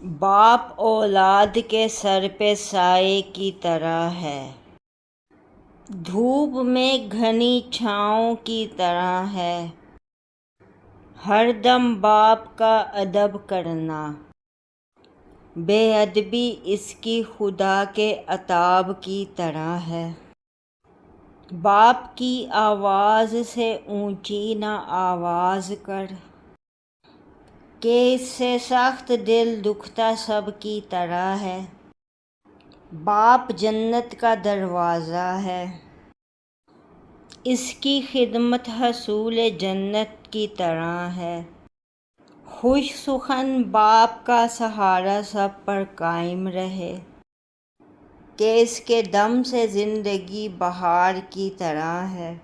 باپ اولاد کے سر پہ سائے کی طرح ہے، دھوپ میں گھنی چھاؤں کی طرح ہے، ہر دم باپ کا ادب کرنا، بے ادبی اس کی خدا کے عتاب کی طرح ہے۔ باپ کی آواز سے اونچی نہ آواز کر، کہ اس سے سخت دل دکھتا سب کی طرح ہے۔ باپ جنت کا دروازہ ہے، اس کی خدمت حصول جنت کی طرح ہے۔ خوش سخن باپ کا سہارا سب پر قائم رہے، کہ اس کے دم سے زندگی بہار کی طرح ہے۔